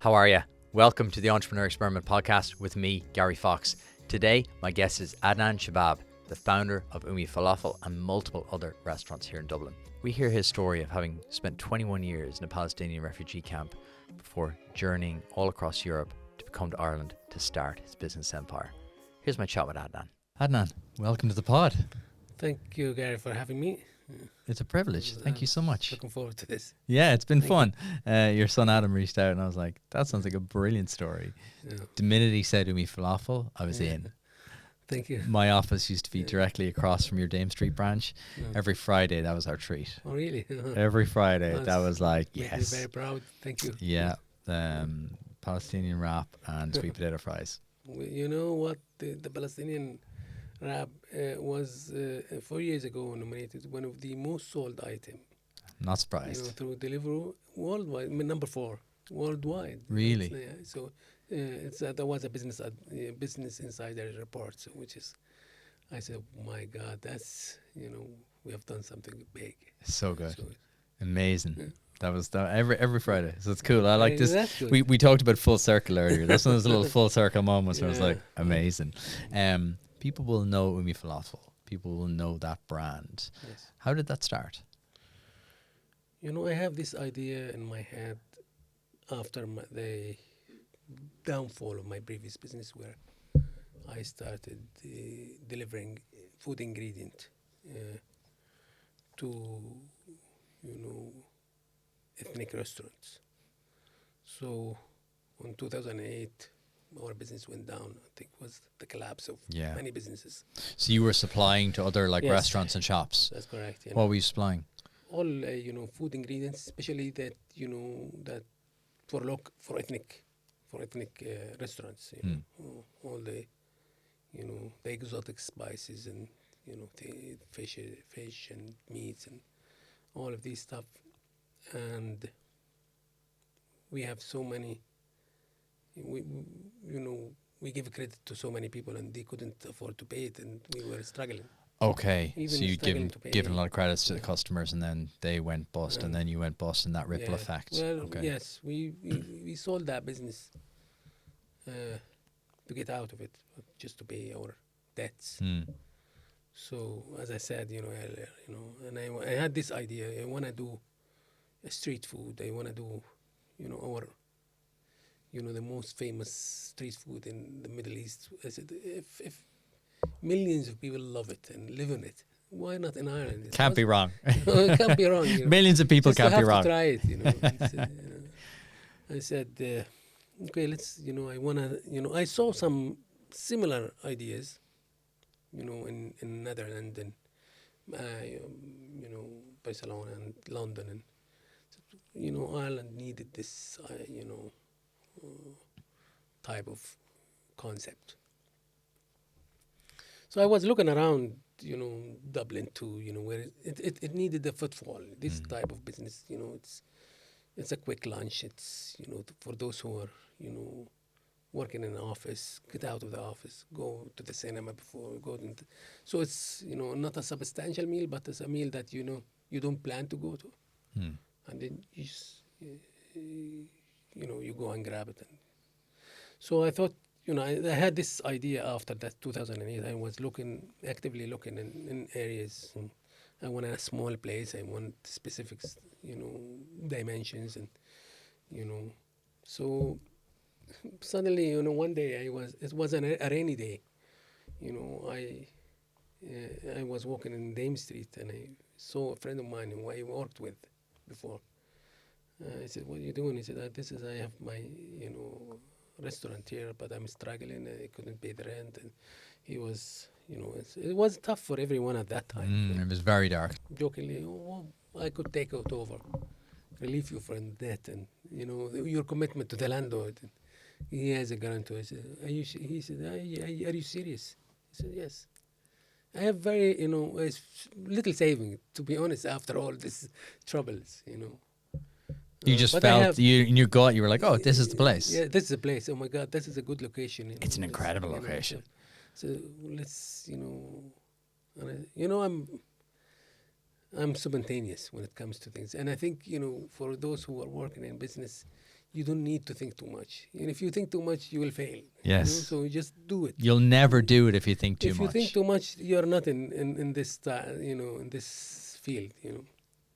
How are you? Welcome to the Entrepreneur Experiment podcast with me, Gary Fox. Today, my guest is Adnan Shabab, the founder of Umi Falafel and multiple other restaurants here in Dublin. We hear his story of having spent 21 years in a Palestinian refugee camp before journeying all across Europe to come to Ireland to start his business empire. Here's my chat with Adnan. Adnan, welcome to the pod. Thank you, Gary, for having me. It's a privilege. Thank you so much. Looking forward to this. Yeah, it's been fun. Your son Adam reached out and I was like, that sounds like a brilliant story. Yeah. The minute he said Umi Falafel, I was in. Thank you. My office used to be directly across from your Dame Street branch. Yeah. Every Friday, that was our treat. Oh, really? Every Friday, That's that was like, Make me yes. very proud. Thank you. Yeah, Palestinian wrap and sweet potato fries. You know what? The Palestinian wrap was 4 years ago nominated one of the most sold item. Not surprised. Through Deliveroo worldwide, number 4 worldwide. Really? So there was a business insider report, so I said, my God, that's we have done something big. So good. So, Amazing. Yeah. That was every Friday. So it's cool. I like this. That's good. We talked about full circle earlier. That's one of those little full circle moments where I was like, amazing. People will know Umi Falafel. People will know that brand. Yes. How did that start? I have this idea in my head after the downfall of my previous business, where I started delivering food ingredient to ethnic restaurants. So in 2008, our business went down. I think it was the collapse of many businesses. So you were supplying to other Yes. restaurants and shops. That's correct. What were you supplying? All food ingredients, especially that that for ethnic restaurants. All the the exotic spices and the fish and meats and all of these stuff. And we have so many. We give credit to so many people, and they couldn't afford to pay it, and we were struggling. Okay, Even so you struggling given a lot of credits to the customers, and then they went bust, and Yeah. then you went bust, and that ripple effect. Well, Okay. yes, we sold that business to get out of it, just to pay our debts. So, as I said, earlier, and I had this idea. I want to do a street food. I want to do, our, the most famous street food in the Middle East. I said, if millions of people love it and live on it, why not in Ireland? Can't be wrong. It can't be wrong. Millions of people Just can't have be wrong. to try it. I said, okay, let's. I wanna. I saw some similar ideas. In Netherlands and Barcelona and London, and Ireland needed this type of concept. So I was looking around, Dublin too, where it needed a footfall. This type of business, it's a quick lunch. It's for those who are working in an office, get out of the office, go to the cinema before go into. So it's not a substantial meal, but it's a meal that you don't plan to go to, and then you just, you go and grab it. And so I thought, I had this idea after that 2008. I was actively looking in areas. And I want a small place. I want specific, dimensions, and so. Suddenly, one day it was a rainy day. I was walking in Dame Street and I saw a friend of mine who I worked with before. I said, "What are you doing?" He said, I have my, restaurant here, but I'm struggling. I couldn't pay the rent." And he was, it was tough for everyone at that time. It was very dark. Jokingly, I could take it over, relieve you from debt, and your commitment to the landlord. And he has a guarantor. I said, he said, are you serious? I said, yes. I have very, little saving, to be honest, after all these troubles, You just felt, in your gut, you were like, oh, this is the place. Yeah, this is the place. Oh my God, this is a good location. It's an incredible location. So let's, I'm spontaneous when it comes to things. And I think, for those who are working in business, you don't need to think too much. And if you think too much, you will fail. Yes. So you just do it. You'll never do it if you think too If much. you think too much, you're not in this in this field.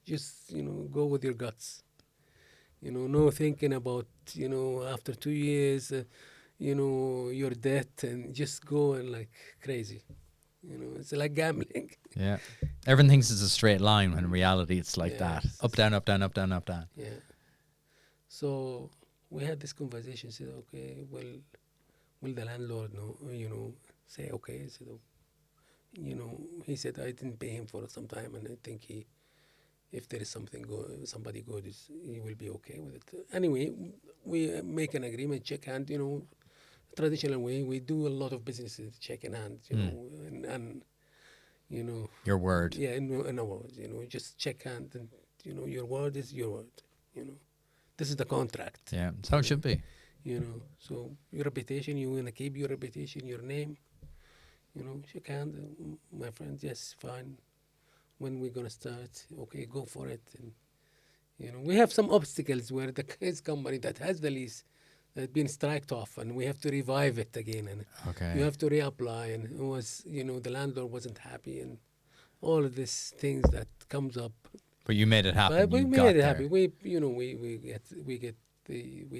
Just go with your guts. No thinking about after 2 years, your debt, and just go and like crazy. It's like gambling. Yeah. Everyone thinks it's a straight line when in reality it's like that. Yes. Up, down, up, down, up, down, up, down. Yeah. So we had this conversation. Said, okay, well, will the landlord know? Say okay. Said, he said I didn't pay him for some time, and I think if there is somebody good, he will be okay with it. Anyway, we make an agreement, check hand. Traditional way. We do a lot of businesses, check in hand. And Your word. yeah, in a word, just check hand, and your word is your word. This is the contract. Yeah. That's how it should be. So your reputation, you want to keep your reputation, your name. Shake hand, my friend. Yes, fine. When we're gonna start? Okay, go for it. And we have some obstacles where the case company that has the lease has been striked off, and we have to revive it again, and Okay. you have to reapply, and it was the landlord wasn't happy, and all of these things that comes up. But you made it happen. But we You made got it there. happy. We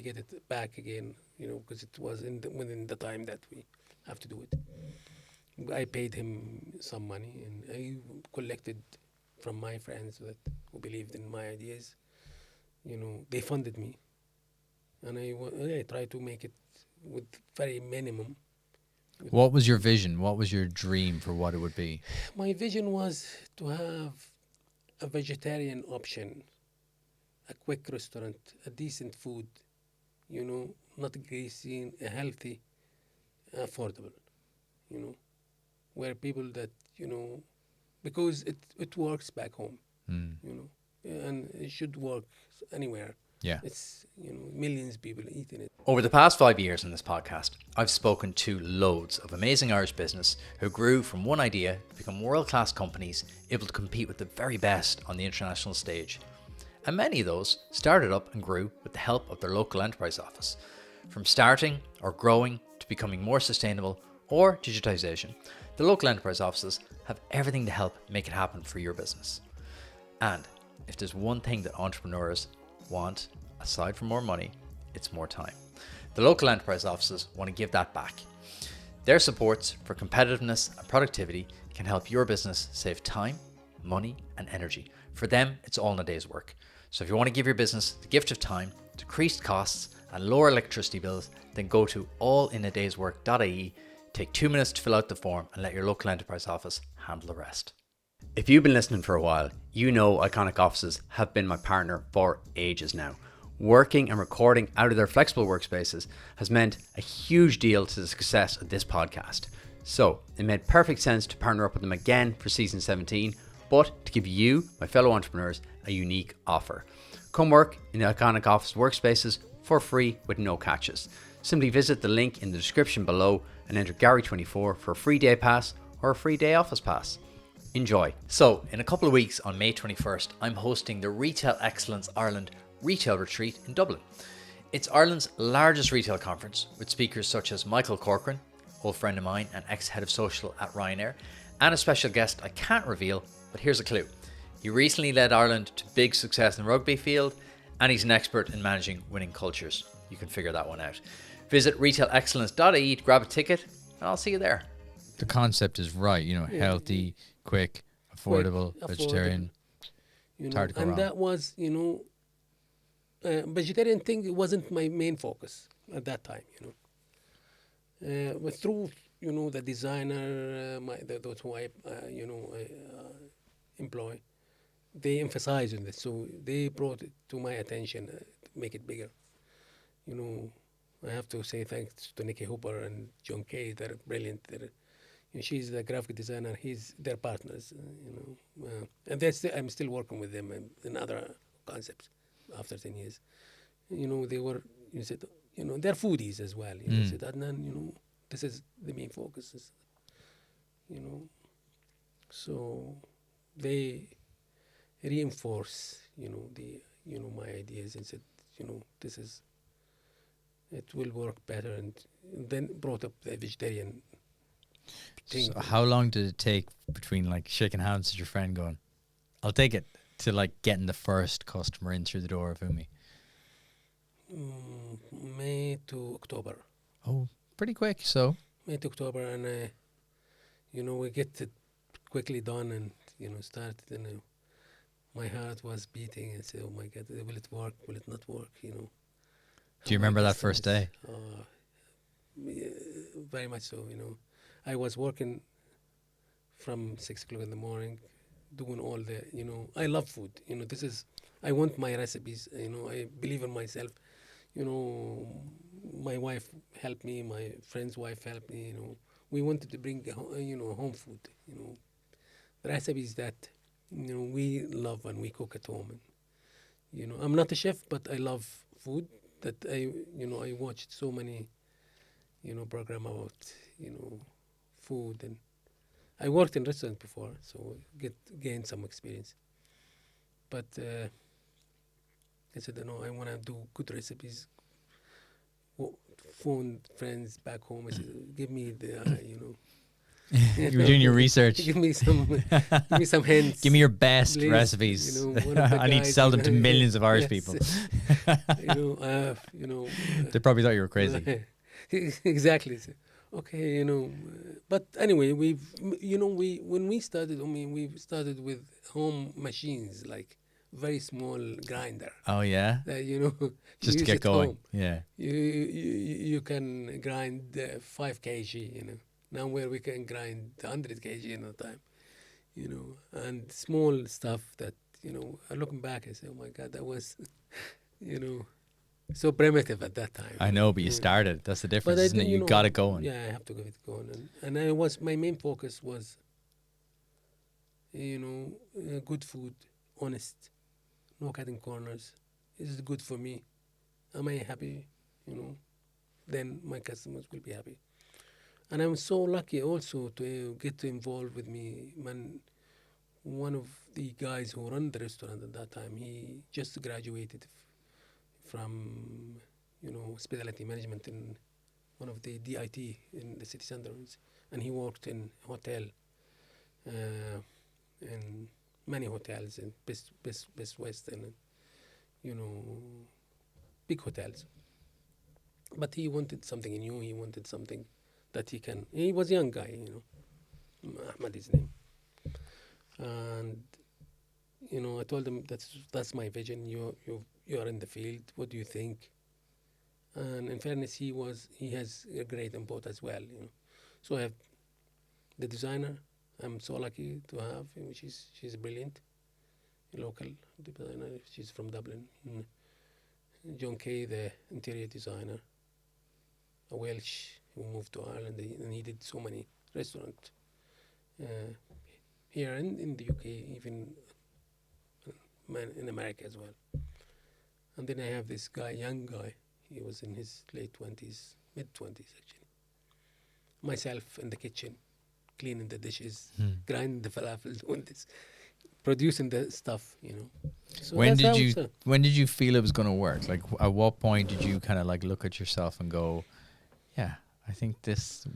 get it back again. Because it was within the time that we have to do it. I paid him some money, and I collected from my friends who believed in my ideas. They funded me, and I tried to make it with very minimum. What was your vision? What was your dream for what it would be? My vision was to have a vegetarian option, a quick restaurant, a decent food, not greasy, healthy, affordable, where people that, because it works back home, and it should work anywhere. Yeah. It's, millions of people eating it. Over the past 5 years in this podcast, I've spoken to loads of amazing Irish business who grew from one idea to become world-class companies able to compete with the very best on the international stage. And many of those started up and grew with the help of their local enterprise office. From starting or growing to becoming more sustainable or digitization, the local enterprise offices have everything to help make it happen for your business. And if there's one thing that entrepreneurs want, aside from more money, it's more time. The local enterprise offices want to give that back. Their supports for competitiveness and productivity can help your business save time, money, and energy. For them, it's all in a day's work. So if you want to give your business the gift of time, decreased costs, and lower electricity bills, then go to allinaDaysWork.ie, take 2 minutes to fill out the form, and let your local enterprise office handle the rest. If you've been listening for a while, you know Iconic Offices have been my partner for ages now. Working and recording out of their flexible workspaces has meant a huge deal to the success of this podcast. So it made perfect sense to partner up with them again for season 17, but to give you, my fellow entrepreneurs, a unique offer. Come work in the Iconic Office workspaces for free with no catches. Simply visit the link in the description below and enter Gary24 for a free day pass or a free day office pass. Enjoy. So, in a couple of weeks on May 21st, I'm hosting the Retail Excellence Ireland Retail Retreat in Dublin. It's Ireland's largest retail conference with speakers such as Michael Corcoran, old friend of mine and ex-head of social at Ryanair, and a special guest I can't reveal, but here's a clue. He recently led Ireland to big success in the rugby field, and he's an expert in managing winning cultures. You can figure that one out. Visit retailexcellence.ie to grab a ticket, and I'll see you there. The concept is right, healthy, quick, affordable, vegetarian. It's hard to go and wrong. that was, vegetarian thing, it wasn't my main focus at that time, But through, the designer, those who I employ, they emphasize on this. So they brought it to my attention to make it bigger. I have to say thanks to Nikki Hooper and John Kay. They're brilliant. She's the graphic designer. He's their partners. And I'm still working with them in other concepts after 10 years. They were. You said, they're foodies as well. Said, Adnan, this is the main focus. So they reinforce, my ideas and said, this is it will work better. And then brought up the vegetarian thing. So how long did it take between like shaking hands with your friend going, I'll take it, to like getting the first customer in through the door of Umi? May to October. Oh, pretty quick. So May to October, and we get it quickly done, and started. My heart was beating, and said, "Oh my God, will it work? Will it not work?" do you How my remember that first customers- day? Yeah, very much so. I was working from 6 o'clock in the morning, doing all the. I love food. I want my recipes. I believe in myself. My wife helped me. My friend's wife helped me. We wanted to bring home food. The recipes that we love and we cook at home. And I'm not a chef, but I love food. That I watched so many program about food, and I worked in restaurant before, so gained some experience. But I said, I want to do good recipes. Phone friends back home. I said, give me the You were doing your research. give me some hints. Give me your best Please, recipes. one of the I need to guys, sell them to millions of Irish yes. people. They probably thought you were crazy. Exactly. So, okay, but anyway, when we started, we started with home machines, like very small grinder. Oh yeah, That just to use get at going. home. Yeah. You can grind 5 kg. Now where we can grind 100 kg in a time. And small stuff that looking back, I say, oh my God, that was so primitive at that time. I know, but you Yeah. started. That's the But difference, I isn't it? think, You got it going. Yeah, I have to get it going, and my main focus was, good food, honest, no cutting corners. Is it good for me? Am I happy? Then my customers will be happy. And I'm so lucky also to get involved with me. One of the guys who run the restaurant at that time, he just graduated from hospitality management in one of the DIT in the city center, and he worked in hotel, in many hotels in Best West, and big hotels. But he wanted something new. He wanted something that he can. He was a young guy, Ahmad his name, and I told him that's my vision. You are in the field. What do you think? And in fairness, he has a great input as well. So I have the designer. I'm so lucky to have. She's brilliant, a local designer. She's from Dublin. And John Kay, the interior designer, a Welsh who moved to Ireland, and he did so many restaurants here in the UK, even in America as well. And then I have this guy, young guy. He was in his late 20s, mid 20s actually. Myself in the kitchen, cleaning the dishes, grinding the falafel, doing this, producing the stuff. So When that's how did it's, when did you feel it was going to work? Like, at what point did you kind of like look at yourself and go, yeah, I think this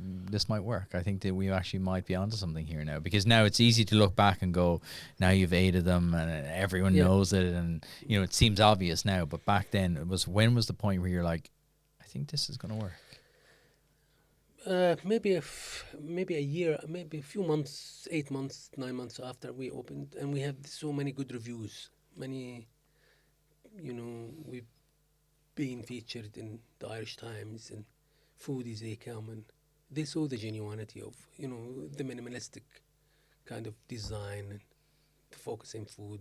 might work. I think that we actually might be onto something here now. Because now it's easy to look back and go, now you've aided them and everyone knows it, and it seems obvious now. But back then, when was the point where you're like, I think this is going to work? maybe a year, maybe a few months, 8 months, 9 months after we opened, and we have so many good reviews. Many, we've been featured in the Irish Times, and foodies, they come and they saw the genuinity of the minimalistic kind of design and the focus in food.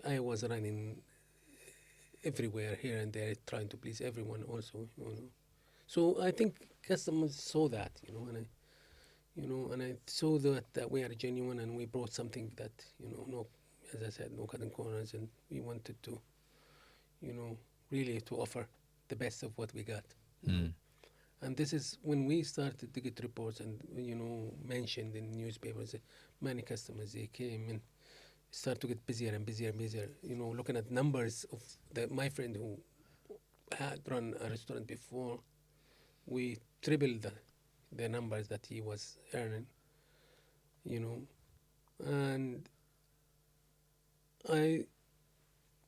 I was running everywhere, here and there, trying to please everyone also. So I think customers saw that, and I saw that we are genuine, and we brought something that, no, as I said, no cutting corners, and we wanted to, really to offer the best of what we got. And this is when we started to get reports and, mentioned in newspapers. Many customers, they came and start to get busier and busier and busier, looking at numbers of my friend who had run a restaurant before, we tripled the numbers that he was earning, you know. And I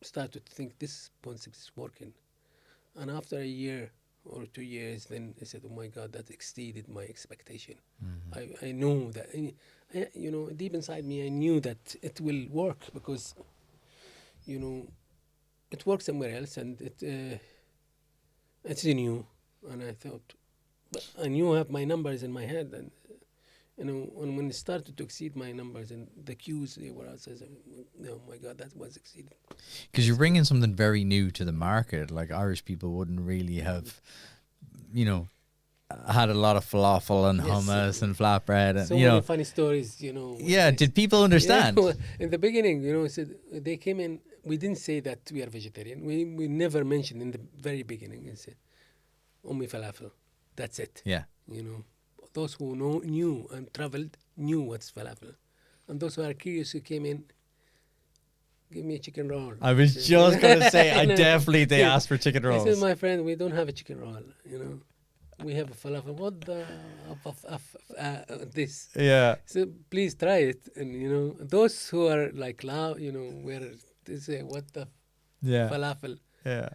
started to think this concept is working. And after a year or 2 years, then I said, "Oh my God, that exceeded my expectation." I know that, deep inside me, I knew that it will work because, it works somewhere else, and it's new. And I thought, but I knew I have my numbers in my head, and when it started to exceed my numbers and the queues they were outside, oh my God, that was exceeding. Because you're bringing something very new to the market. Like Irish people wouldn't really have, had a lot of falafel and Yes, hummus and flatbread, and So many funny stories, Yeah, with this. did people understand? Yeah, in the beginning, said they came in. We didn't say that we are vegetarian. We never mentioned in the very beginning. And said, "Umi Falafel." That's it. Yeah. Those who knew and traveled knew what's falafel, and those who are curious who came in, give me a chicken roll. I was just going to say, No. they asked for chicken I rolls. said, my friend, we don't have a chicken roll. We have a falafel. What the this? Yeah. So please try it. And those who are like loud, where they say what the Yeah. falafel. Yeah.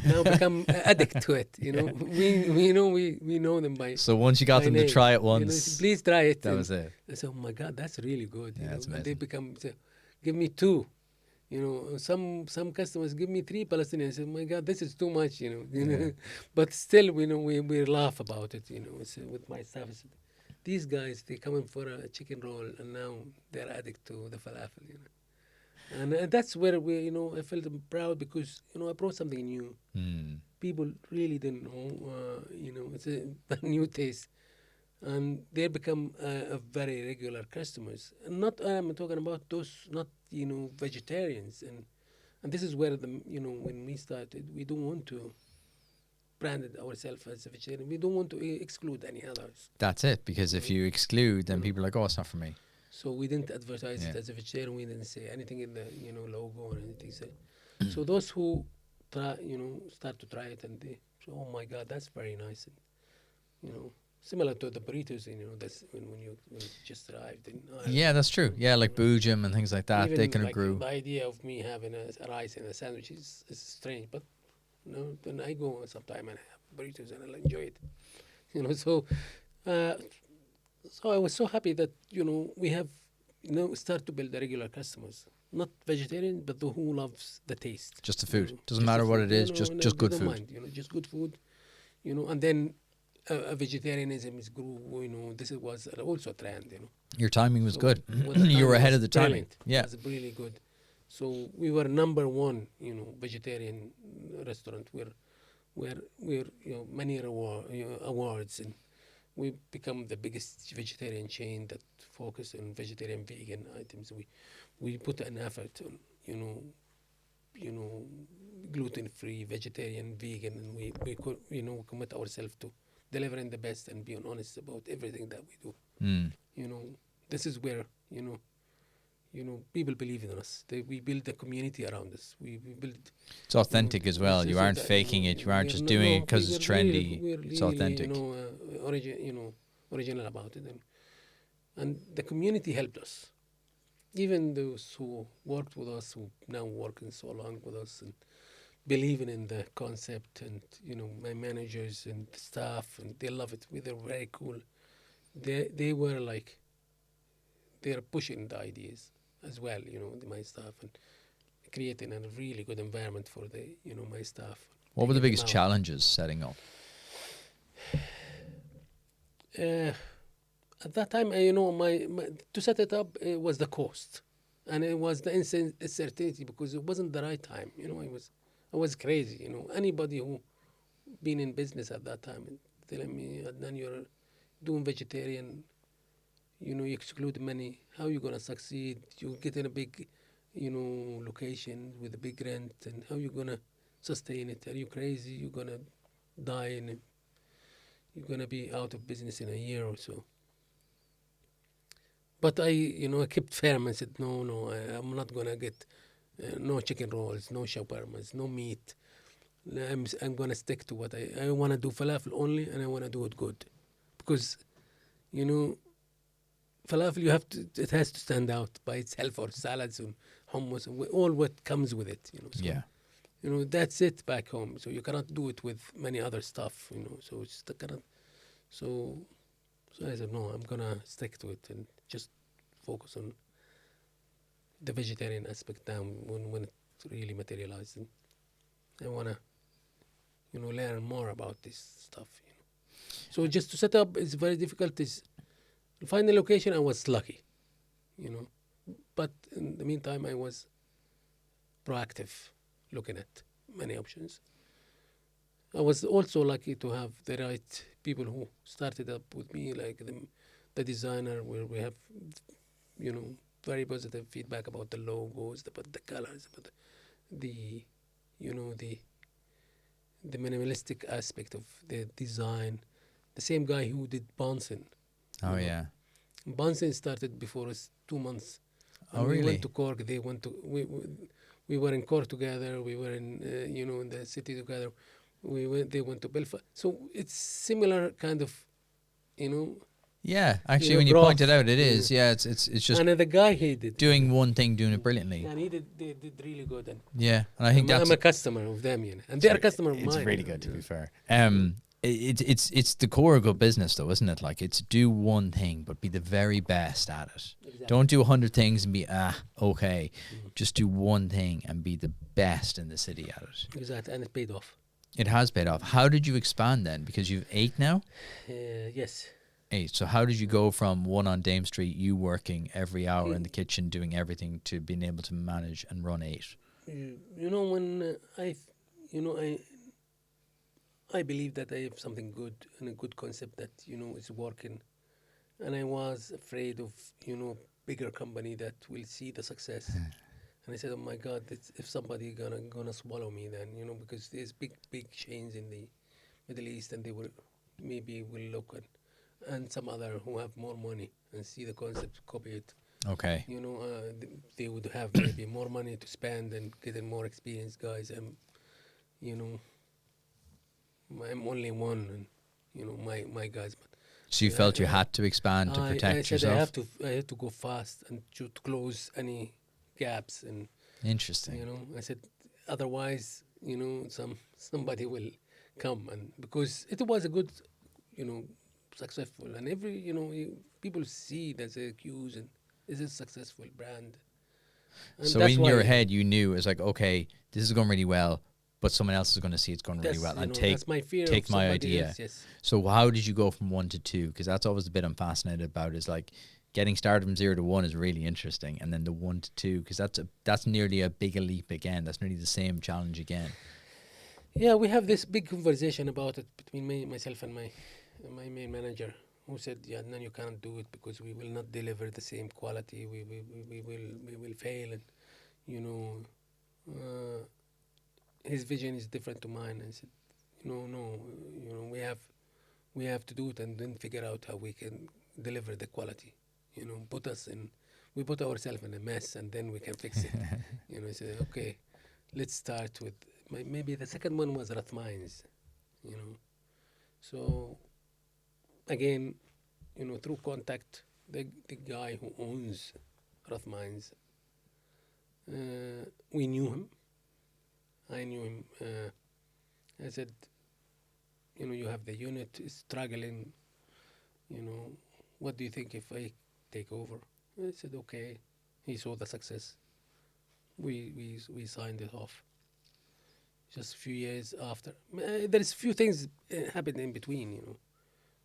Now become addict to it. We know them by. So once you got by them name. to try it once, Please try it. that And was it. I said, oh my God, that's really good. Yeah, that's And amazing. they become say, give me two. Some customers give me 3 Palestinians. I said, my God, this is too much. But still, we laugh about it. It's, with my staff. I said, these guys, they come in for a chicken roll, and now they're addict to the falafel. And that's where I felt proud because I brought something new. People really didn't know. It's a new taste, and they become a very regular customers. And not I'm talking about those not vegetarians, and this is where when we started, we don't want to brand it ourselves as a vegetarian. We don't want to exclude any others. That's it. Because if you exclude, then people are like, oh, it's not for me. So we didn't advertise it Yeah. as a vegetarian. We didn't say anything in the logo or anything. So those who try, start to try it, and they say, oh my God, that's very nice. And, similar to the burritos, that's when you just arrived in Ireland. Yeah, that's true. Yeah, like boojum and things like that. Even They kind of like grew. The idea of me having a rice and a sandwich is strange, but then I go sometime and have burritos and I'll enjoy it. So I was so happy that we have start to build the regular customers, not vegetarian, but who loves the taste. Just the food. Doesn't Just the matter what food, it is, just they good don't food. mind, just good food, and then a vegetarianism is grew. This was also a trend. Your timing was So good. what the You were time ahead was of the timing. brilliant. Yeah. It was really good. So we were number one, vegetarian restaurant. We're many awards, and we become the biggest vegetarian chain that focus on vegetarian vegan items. We put an effort on gluten free, vegetarian, vegan, and we could commit ourselves to delivering the best and being honest about everything that we do. This is where people believe in us. We build a community around us. We build. It's authentic as well. it's You just aren't that, faking it. You aren't just doing it because it's trendy. It's authentic. Original about it, and the community helped us. Even those who worked with us, who now working so long with us and believing in the concept, and my managers and staff, and they love it. They're very cool. They were like, they're pushing the ideas as well. My staff, and creating a really good environment for the my staff. What were the Taking them biggest out. challenges setting up? At that time, my to set it up was the cost, and it was the uncertainty because it wasn't the right time. I was crazy. Anybody who been in business at that time telling me, Adnan, you're doing vegetarian, you exclude money. How you gonna succeed? You get in a big, location with a big rent, and how you gonna sustain it? Are you crazy? You're gonna die, and you're gonna be out of business in a year or so. But I kept firm and said, no, I'm not gonna get no chicken rolls, no shawarmas, no meat. I'm gonna stick to what I wanna do falafel only, and I wanna do it good, because you know falafel it has to stand out by itself, or salads and hummus and all what comes with it. So, Yeah. That's it back home. So you cannot do it with many other stuff. So it's the kind of so. So I said no, I'm gonna stick to it and just focus on the vegetarian aspect now when it really materialized. And I wanna learn more about this stuff. So just to set up is very difficult. Is to find the location. I was lucky, but in the meantime I was proactive, looking at many options. I was also lucky to have the right people who started up with me, like the designer, where we have, very positive feedback about the logos, about the colors, about the the minimalistic aspect of the design. The same guy who did Bonson. Oh yeah. Bonson started before us 2 months. Oh, We really? went to Cork. They went to we were in Cork together. We were in in the city together. They went to Belfast. So it's similar kind of, Yeah. Actually, know, when you growth. point it out, it Yeah. is. Yeah. It's just and the guy he did doing one thing, doing it brilliantly. and they did really good. And Yeah. And I think I'm that's a customer of them, and they're a customer of it's mine. really good, to be fair. It's the core of good business, though, isn't it? Like, it's do one thing, but be the very best at it. Exactly. Don't do 100 things and be okay. Just do one thing and be the best in the city at it. Exactly, and it paid off. It has paid off. How did you expand then? Because you've 8 now. Yes. 8. So how did you go from one on Dame Street, you working every hour in the kitchen, doing everything, to being able to manage and run 8? When I believe that I have something good and a good concept that is working, and I was afraid of bigger company that will see the success. And I said, oh my God, if somebody gonna swallow me, then because there's big chains in the Middle East, and they will look at, and some other who have more money and see the concept, copy it. Okay. They would have maybe more money to spend and getting more experienced guys. And I'm only one, and my guys. But So you felt you had to expand to protect I said yourself? I had to go fast and to close any gaps, and Interesting. I said otherwise somebody will come, and because it was a good successful, and people see it as a cues, and it's a successful brand. And So that's in why your head, you knew it was like, okay, this is going really well, but someone else is going to see it's going really that's, well and that's my fear take of my somebody idea. else, yes. So how did you go from 1 to 2? Because that's always the bit I'm fascinated about, is like getting started from 0 to 1 is really interesting. And then the 1 to 2, because that's nearly a bigger leap again. That's nearly the same challenge again. Yeah, we have this big conversation about it between myself and my main manager, who said, "Yeah, no, you can't do it because we will not deliver the same quality. We will fail." And his vision is different to mine. And I said, no, we have to do it, and then figure out how we can deliver the quality. We put ourselves in a mess, and then we can fix it. I said, okay, let's start with maybe the second one was Rathmines. So again, through contact, the guy who owns Rathmines, we knew him. I knew him. I said, you have the unit is struggling. What do you think if I take over? I said, okay. He saw the success. We signed it off. Just a few years after, there's a few things happened in between,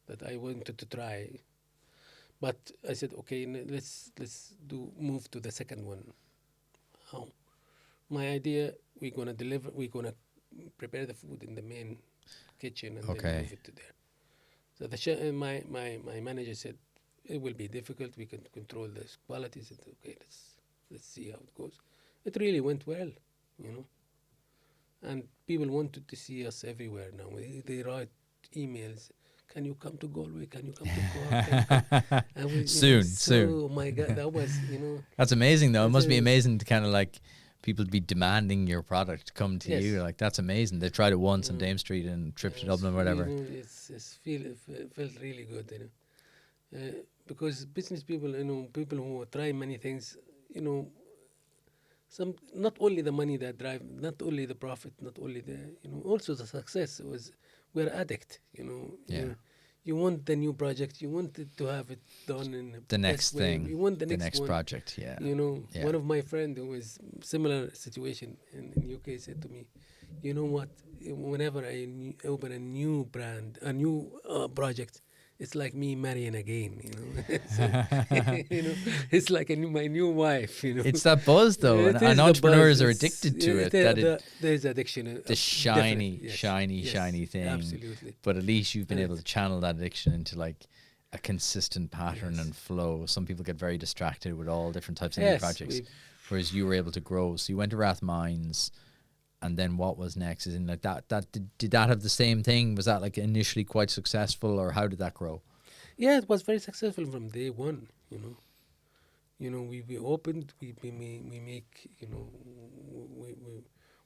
that I wanted to try. But I said, okay, let's move to the second one. How? My idea, we're gonna prepare the food in the main kitchen and then move it to there. So my manager said, it will be difficult. We can control the quality. I said, okay, let's see how it goes. It really went well, and people wanted to see us everywhere now. They write emails. Can you come to Galway? Can you come to Cork? And Soon. Oh my God, that was, That's amazing, though. It must be It's- amazing to kind of like people be demanding your product to come to Yes. you. Like, that's amazing. They tried it once on Dame Street and trip to Dublin or whatever. It felt really good, because business people, people who try many things, some not only the money that drive, not only the profit, not only the also the success was we're addict. Yeah. You want the new project, you want it to have it done in The best next way. thing, You want the the next next one. project. Yeah. Yeah. One of my friend who was similar situation in UK said to me, you know what? Whenever I open a new brand, a new project, it's like me marrying again. So, it's like my new wife. It's that buzz though, It and is the entrepreneurs buzz. are It's- addicted to it. There's addiction. The shiny, Definitely, yes, shiny, yes, shiny thing. Absolutely. But at least you've been And able to channel that addiction into like a consistent pattern Yes. and flow. Some people get very distracted with all different types of new Yes, projects, whereas you were able to grow. So you went to Rathmines, and then what was next? Is in like that. Did that have the same thing? Was that like initially quite successful, or how did that grow? Yeah, it was very successful from day one. We opened, we make,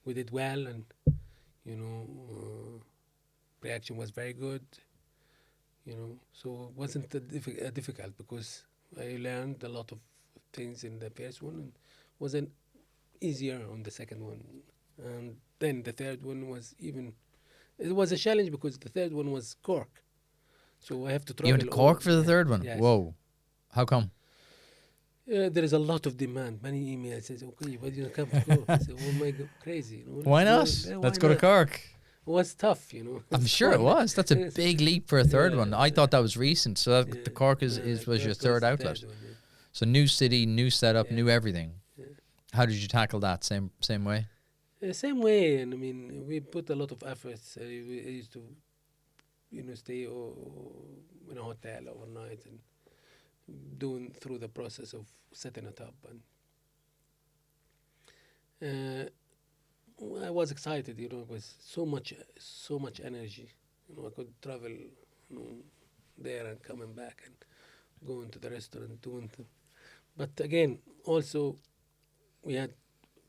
we did well, and reaction was very good. So it wasn't difficult because I learned a lot of things in the first one, and wasn't easier on the second one, and then the third one was even. It was a challenge because the third one was Cork, so I have to travel. You went to Cork all- for the third one. Yes. Whoa, how come? There is a lot of demand. Many emails says, "Okay, why do you come to Cork?" I say, "Oh my God, crazy! Why not? Yeah, Let's why go to not?" Cork. It was tough, I'm It's sure it fun. was. That's a Yes. big leap for a third Yeah, one. I thought that was recent. So that Yeah. the Cork was Yeah, your Cork was third the outlet. third one, yeah. So new city, new setup, Yeah. new everything. Yeah. How did you tackle that? Same way. Same way, and I mean, we put a lot of efforts. I used to, stay in a hotel overnight and doing through the process of setting it up. And I was excited. It was so much energy. I could travel, there and coming back and going to the restaurant, But again, also, we had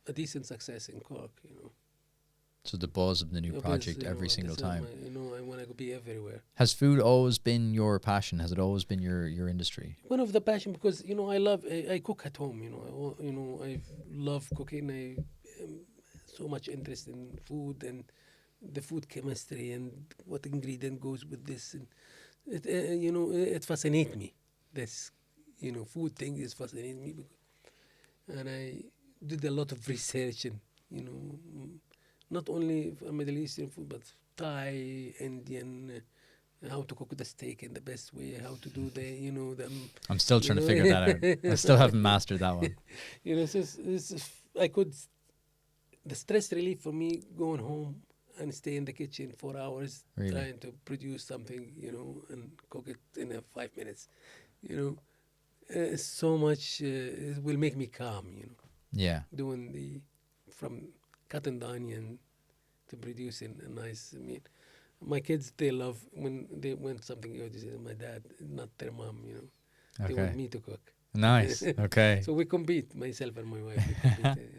a decent success in Cork. So the buzz of the new Because, project every single this is time. I want to be everywhere. Has food always been your passion? Has it always been your industry? One of the passion because I cook at home. I love cooking. I am so much interest in food and the food chemistry and what ingredient goes with this, and it fascinates me. This food thing is fascinating me, and I did a lot of research and not only for Middle Eastern food but Thai, Indian. How to cook the steak in the best way, how to do I'm still trying to figure that out. I still haven't mastered that one. I could, the stress relief for me going home and stay in the kitchen 4 hours Really? trying to produce something, and cook it in 5 minutes, so much, it will make me calm, Yeah. doing from cutting the onion to producing a nice meal. My kids, they love when they want something good. They say, my dad, not their mom, They want Okay. me to cook. Nice. Okay. So we compete, myself and my wife. We compete,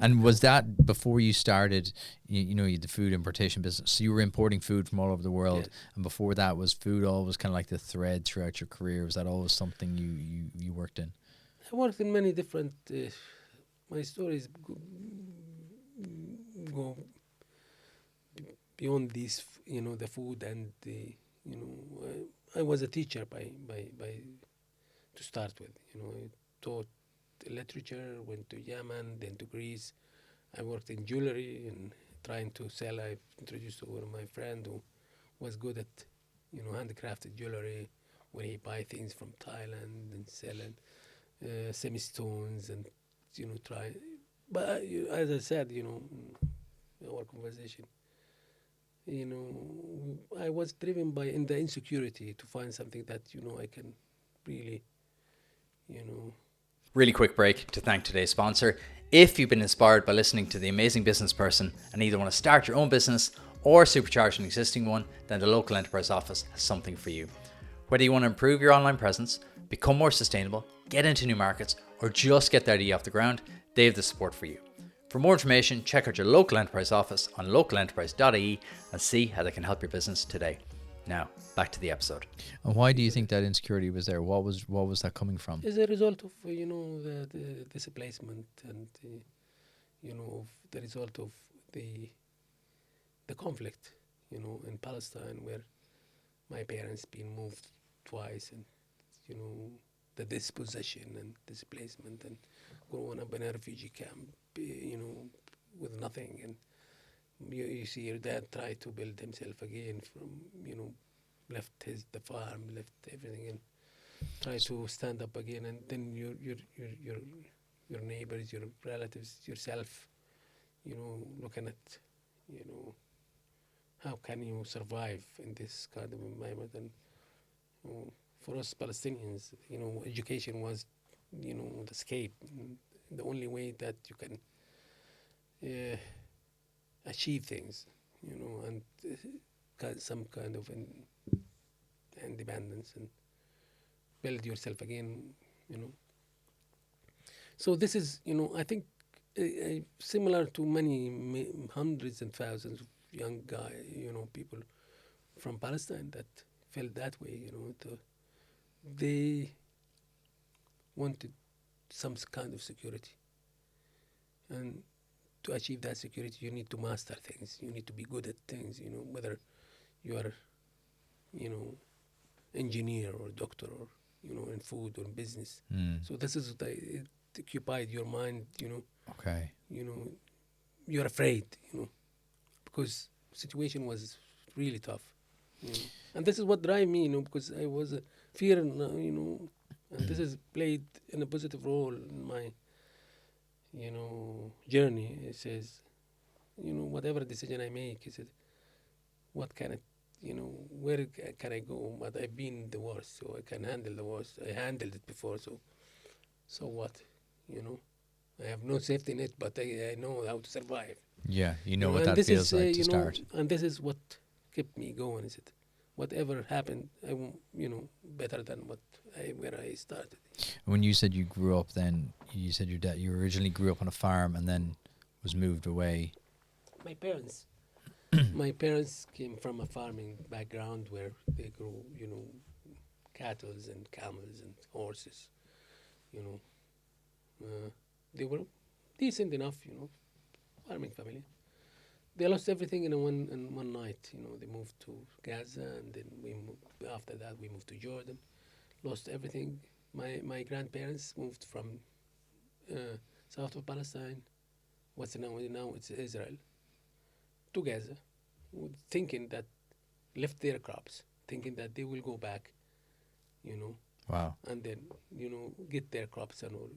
And was that before you started, you had the food importation business? So you were importing food from all over the world. Yes. And before that, was food always kind of like the thread throughout your career? Was that always something you worked in? I worked in many different. My stories go beyond these, the food and I was a teacher by to start with. I taught literature, went to Yemen, then to Greece. I worked in jewelry and trying to sell. I introduced to one of my friend who was good at, handcrafted jewelry, where he buy things from Thailand and selling semi-stones and, try. But as I said, in our conversation, I was driven by in the insecurity to find something that, I can really, Really quick break to thank today's sponsor. If you've been inspired by listening to The Amazing Business Person and either want to start your own business or supercharge an existing one, then the local enterprise office has something for you. Whether you want to improve your online presence, become more sustainable, get into new markets, or just get the idea off the ground, they have the support for you. For more information, check out your local enterprise office on localenterprise.ie and see how they can help your business today. Now, back to the episode. And why do you think that insecurity was there? What was that coming from? As a result of the displacement and of the result of the conflict in Palestine, where my parents been moved twice, and the dispossession and displacement, and growing up in a refugee camp with nothing, and you see your dad try to build himself again from left the farm, left everything, and try to stand up again, and then your neighbors, your relatives, yourself, looking at how can you survive in this kind of environment. And for us Palestinians, education was the escape, the only way that you can achieve things, and some kind of independence and build yourself again, So this is, I think, similar to many hundreds and thousands of young people from Palestine that felt that way, they wanted some kind of security. And to achieve that security, you need to master things. You need to be good at things, whether you are, engineer or doctor or, in food or in business. So this is what it occupied your mind, Okay. You're afraid, because situation was really tough. And this is what drive me, because I was a fear, and this has played in a positive role in my, journey. It says, whatever decision I make, is it, what can it, where can I go? But I've been the worst, so I can handle the worst. I handled it before, so what, I have no safety net, but I know how to survive. Yeah, you know what and that this feels is, like to start. And this is what kept me going. Is it, whatever happened, I won't, better than where I started. When you said you grew up, then you said you originally grew up on a farm and then was moved away. My parents came from a farming background where they grew, cattle and camels and horses. They were decent enough, farming family. They lost everything in one night. They moved to Gaza, and then after that we moved to Jordan. Lost everything. My grandparents moved from south of Palestine, what's now it's Israel, to Gaza, thinking that left their crops, thinking that they will go back, Wow. and then get their crops and all,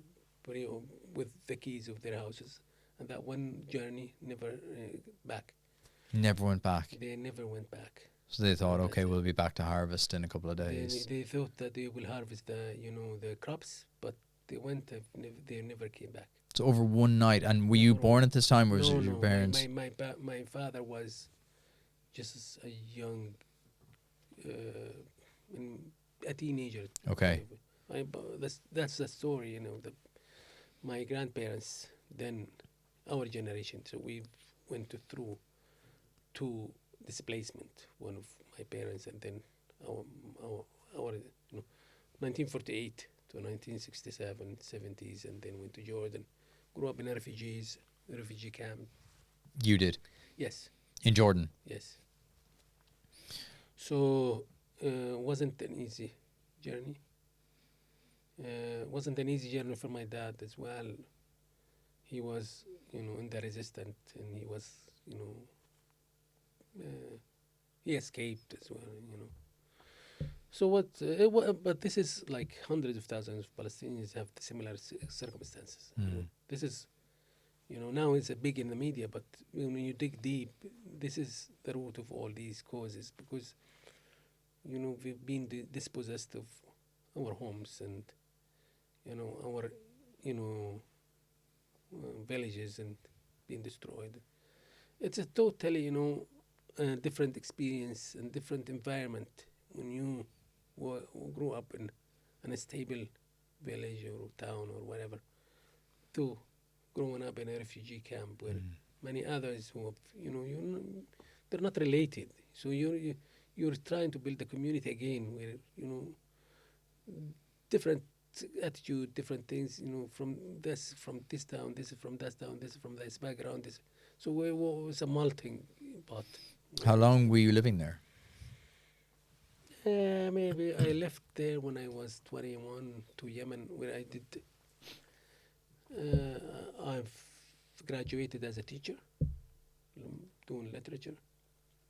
with the keys of their houses. And that one journey never back. Never went back. They never went back. So they thought, okay, we'll be back to harvest in a couple of days. They thought that they will harvest the crops, but they went. They never came back. So over one night. And were you born at this time, or was No, it your no. parents? My father was just a young, a teenager. Okay. That's the story. My grandparents, then our generation. So we went through two displacement. One of my parents, and then our 1948 to 1967, 70s, and then went to Jordan. Grew up in a refugee camp. You did? Yes. In Jordan? Yes. So wasn't an easy journey. Wasn't an easy journey for my dad as well. He was, in the resistance, and he was, he escaped as well, So but this is like hundreds of thousands of Palestinians have similar circumstances. This is, now it's big in the media, but when you dig deep, this is the root of all these causes, because, we've been dispossessed of our homes and, our, villages, and being destroyed. It's a totally, different experience and different environment when you grew up in a stable village or town or whatever, to growing up in a refugee camp where many others who have, they're not related. So you're trying to build a community again where, different attitude, different things, from this town, this is from that town, this is from this background, this. So it was a melting pot. How long were you living there? Maybe I left there when I was 21 to Yemen, where I did. I've graduated as a teacher, doing literature.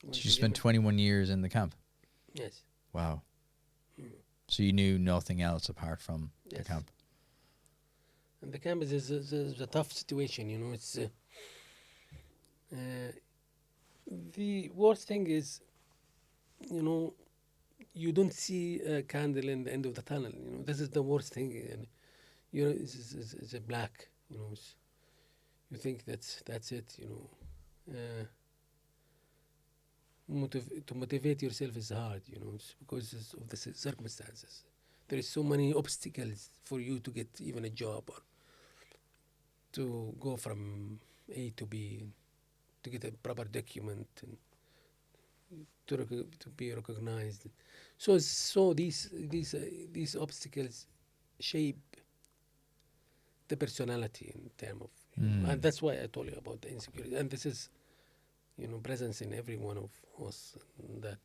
Went So to you spent Yemen. 21 years in the camp. Yes. Wow. Mm. So you knew nothing else apart from the Yes. camp. And the camp is a tough situation, It's the worst thing is, you don't see a candle in the end of the tunnel. This is the worst thing, and it's a black. You think that's it. To motivate yourself is hard. It's because of the circumstances. There is so many obstacles for you to get even a job or to go from A to B, to get a proper document and to be recognized. So these obstacles shape the personality in terms of, and that's why I told you about the insecurity. And this is, presence in every one of us. That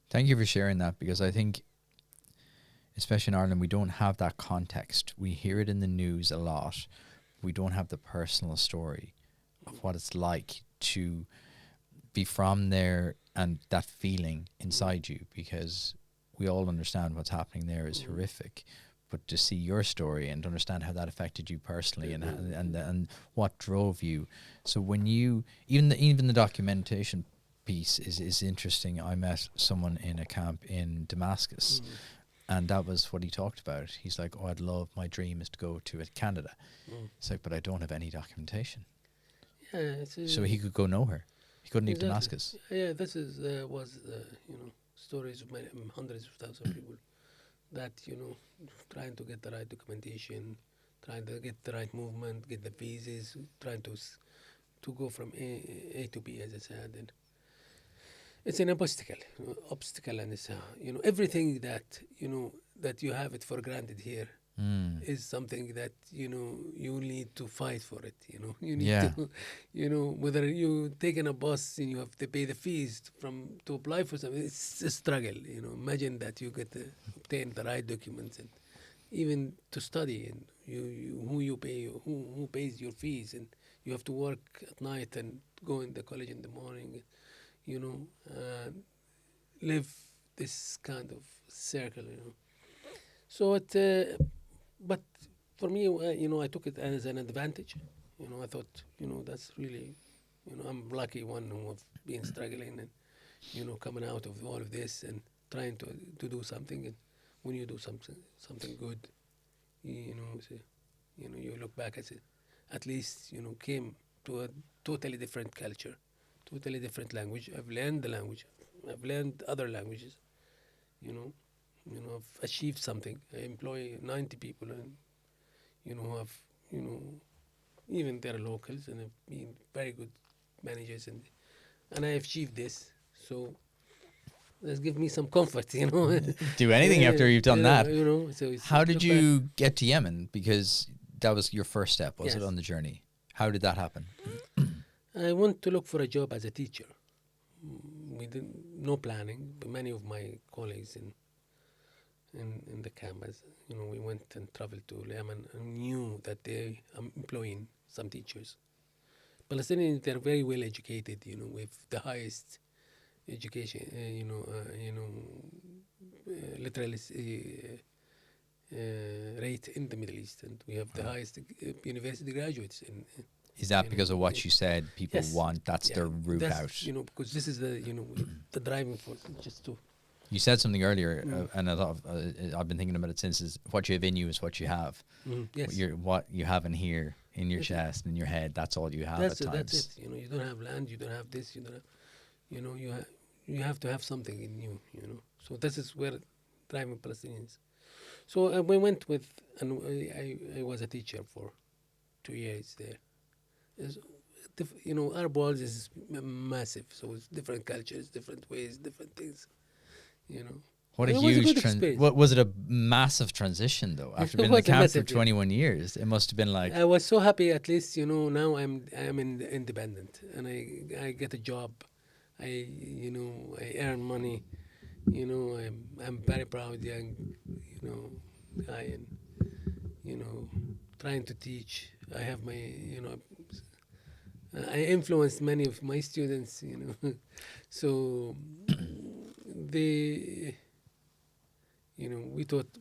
Thank you for sharing that, because I think, especially in Ireland, we don't have that context. We hear it in the news a lot. We don't have the personal story of what it's like to be from there and that feeling inside you, because we all understand what's happening there is horrific. But to see your story and to understand how that affected you personally and what drove you. So when you, even the documentation piece is interesting. I met someone in a camp in Damascus, and that was what he talked about. He's like, I'd love, my dream is to go to Canada. It's like, but I don't have any documentation. Yeah, So he could go nowhere. He couldn't leave exactly. Damascus. Yeah, this is was stories of many, hundreds of thousands of people that trying to get the right documentation, trying to get the right movement, get the visas, trying to go from A to B, as I said, and it's an obstacle, and it's everything that that you have it for granted here is something that you need to fight for it. You need to whether you taking a bus and you have to pay the fees to apply for something. It's a struggle. Imagine that you get to obtain the right documents and even to study, and who you pay, who pays your fees, and you have to work at night and go in the college in the morning. Live this kind of circle. So but for me, I took it as an advantage. I thought, that's really, I'm lucky one who have been struggling and, coming out of all of this and trying to do something. And when you do something good, you look back at it. At least, came to a totally different culture, totally different language. I've learned the language. I've learned other languages. I've achieved something. I employ 90 people, and have even they're locals and have been very good managers, and I achieved this. So that's give me some comfort, Do anything after you've done that. So it's How did look you get to Yemen? Because that was your first step, was it, Yes. on the journey? How did that happen? I went to look for a job as a teacher. We did no planning, but many of my colleagues in the camp, we went and traveled to Yemen and knew that they are employing some teachers. Palestinians, they're very well educated, with the highest education, literacy rate in the Middle East, and we have the highest university graduates in. Is that because of what you said? People Yes. want, that's Yeah, their route that's, out. because this is the driving force, just to. You said something earlier, and I've been thinking about it since, is what you have in you is what you have. Yes. What you have in here, in your chest, in your head, that's all you have That's at it. times. That's it. You don't have land. You don't have this. You don't have. You have to have something in you. So this is where driving Palestinians. So we went with, and I was a teacher for 2 years there. It's you know, Arab world is massive, so it's different cultures, different ways, different things. You know, What a it was a huge good experience. what was it, a massive transition though, after It being in the was a camp for massive, yeah. 21 years? It must have been like, I was so happy. At least you know now I'm independent and I get a job. You know I earn money. You know I'm very proud young you know guy and you know trying to teach. I have my you know I influenced many of my students. You know, so they you know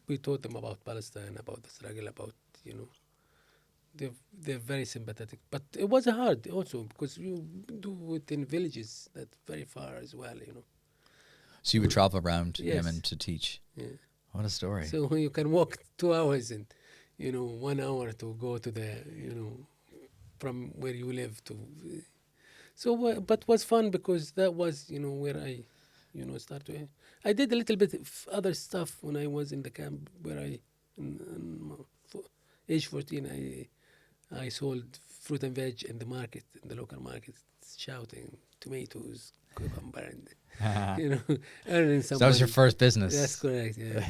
we taught them about Palestine, about the struggle, about you know they're very sympathetic. But it was hard also because you do it in villages that's very far as well. You know. so you would travel around Yes. Yemen to teach. Yeah. What a story. So you can walk 2 hours and you know 1 hour to go to the you know from where you live to. So but was fun because that was you know where I you know started. I did a little bit of other stuff when I was in the camp where age 14 I sold fruit and veg in the market, in the local market, shouting tomatoes, cucumber, and you know, earning So some. that was your money. first business. That's correct. Yeah,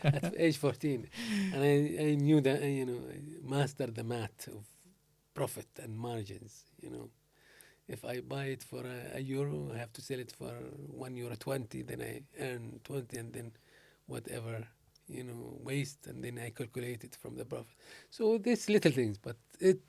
at age 14, and I knew that you know I mastered the math of profit and margins. You know, if I buy it for a euro, I have to sell it for €1.20. Then I earn 20, and then whatever you know waste, and then I calculate it from the profit. So these little things, but it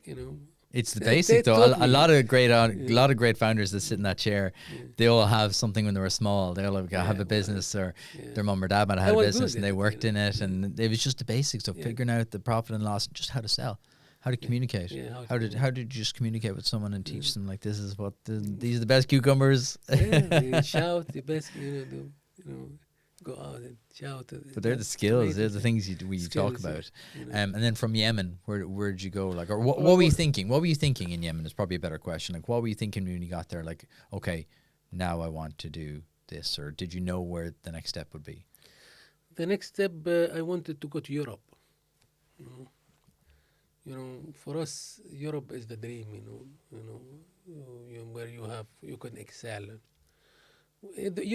you know. It's the They basic though. taught A me. lot of great, Yeah. lot of great founders that sit in that chair, they all have something when they were small. They all have Yeah, a well, business, or yeah. their mum or dad might have had I a was business good and at they it, worked you in know. it, and it was just the basics of Yeah. figuring out the profit and loss, just how to sell, how to communicate. Yeah, How did you just communicate with someone and teach them like this is what these are the best cucumbers? yeah, they shout the best, you know, go out and shout. But they're the skills, they're the things you talk Skills, yeah, about. you know. And then from Yemen, where did you go? Like, or what Well, were you thinking? What were you thinking in Yemen? Is probably a better question. Like, what were you thinking when you got there? Like, okay, now I want to do this, or did you know where the next step would be? The next step, I wanted to go to Europe. You know, for us, Europe is the dream. Where you can excel.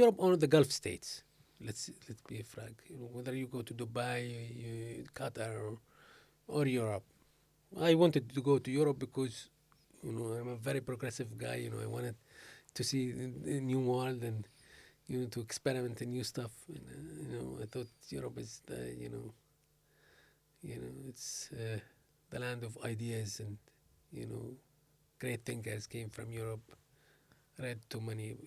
Europe or the Gulf states. Let's be frank. You know, whether you go to Dubai, Qatar, or Europe. I wanted to go to Europe because you know I'm a very progressive guy. You know, I wanted to see the new world and you know to experiment in new stuff. And, you know, I thought Europe is the it's the land of ideas and you know great thinkers came from Europe. Read too many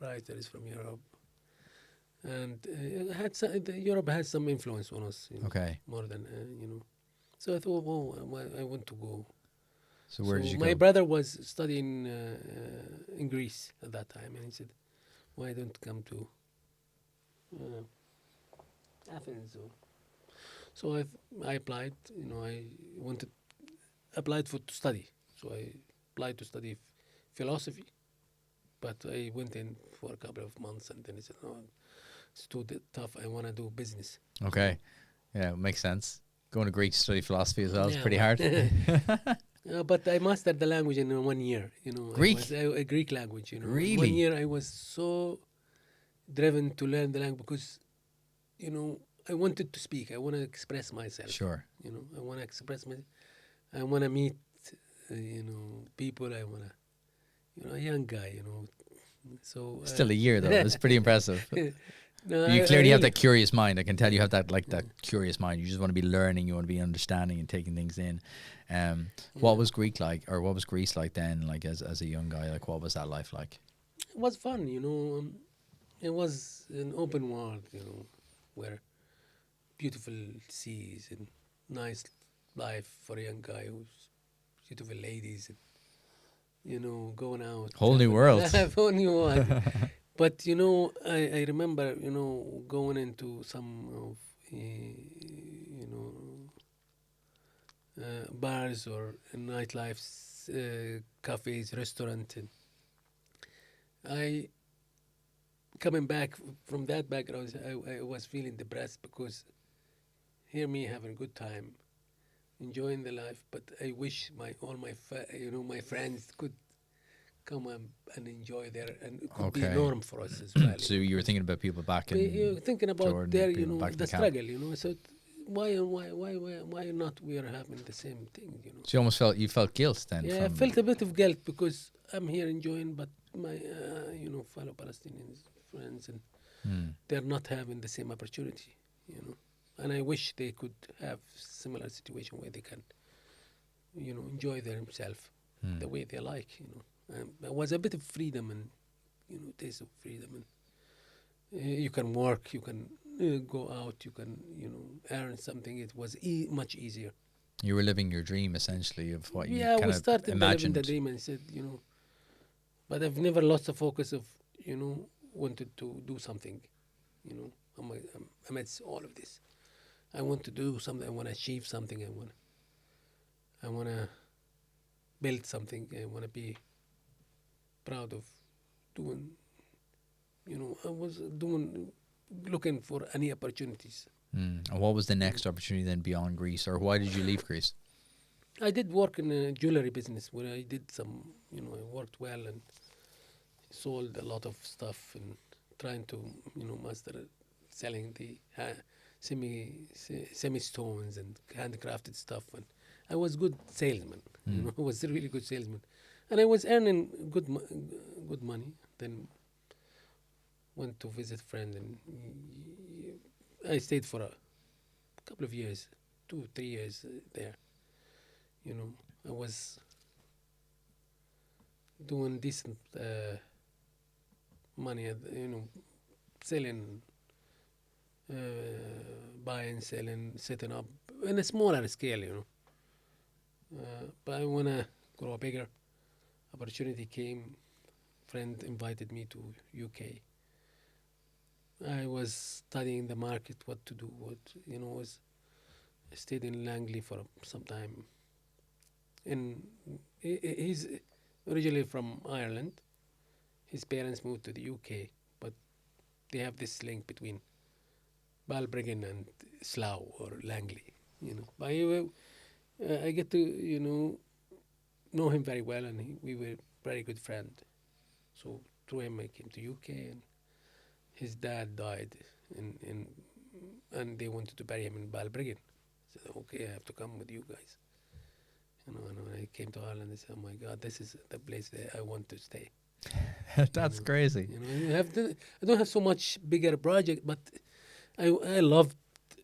writers from Europe. And Europe has some influence on us, you know, Okay. more than you know. So I thought, I want to go. So where did you my go? brother was studying in Greece at that time, and he said, "Why don't you come to Athens?" So I applied. You know, I applied to study. So I applied to study philosophy, but I went in for a couple of months, and then he said, "No, it's too tough. I want to do business." Okay. Yeah, makes sense. Going to Greek to study philosophy as well is Yeah, pretty well, hard. but I mastered the language in 1 year. You know, Greek? a Greek language. You know, in Really? 1 year I was so driven to learn the language because, you know, I wanted to speak. I want to express myself. Sure. You know, I want to express my. I want to meet, people. I want to, a young guy. You know, so Still a year though. It's pretty impressive. No, You I clearly have really- that curious mind. I can tell you have that that curious mind. You just want to be learning. You want to be understanding and taking things in. What was Greek like, or what was Greece like then? Like as a young guy, like what was that life like? It was fun, you know. It was an open world, you know, where beautiful seas and nice life for a young guy who's beautiful ladies and, you know, going out. Whole new world. Whole new world. But, you know, I remember, you know, going into some of, bars or nightlife, cafes, restaurant. And I coming back from that background, I was feeling depressed because hear me having a good time, enjoying the life. But I wish my friends could come and enjoy there, and it could be a Okay. norm for us as well. So you were thinking about people back You're in thinking about Jordan, their, people back in the the camp. struggle. So why not we are having the same thing. So you felt guilt then. Yeah, I from, felt a bit of guilt because I'm here enjoying, but my fellow Palestinians friends, and they're not having the same opportunity. And I wish they could have similar situation where they can, enjoy themselves the way they like. There was a bit of freedom and, taste of freedom, and you can work, you can go out, you can, earn something. It was much easier. You were living your dream essentially of what you Yeah, kind we of started living imagined. the dream and said, but I've never lost the focus of, wanted to do something, amidst all of this. I want to do something. I want to achieve something. I want to build something. I want to be proud of doing. I was looking for any opportunities. And what was the next opportunity then beyond Greece, or why did you leave Greece? I did work in a jewelry business where I did some, I worked well and sold a lot of stuff and trying to, master selling the semi stones and handcrafted stuff. And I was good salesman. I was a really good salesman, and I was earning good money. Then went to visit friend, and I stayed for a couple of years, 2-3 years there. I was doing decent money, selling, buying, selling, setting up in a smaller scale. But when I grow bigger, opportunity came. Friend invited me to UK. I was studying the market, what to do, I stayed in Langley for some time. And he's originally from Ireland. His parents moved to the UK, but they have this link between Balbriggan and Slough or Langley. But I get to know him very well, and we were very good friend. So through him I came to UK, and his dad died, and they wanted to bury him in Balbriggan. I said, okay, I have to come with you guys. And when I came to Ireland, I said, oh my God, this is the place that I want to stay. That's crazy. I don't have so much bigger project, but I loved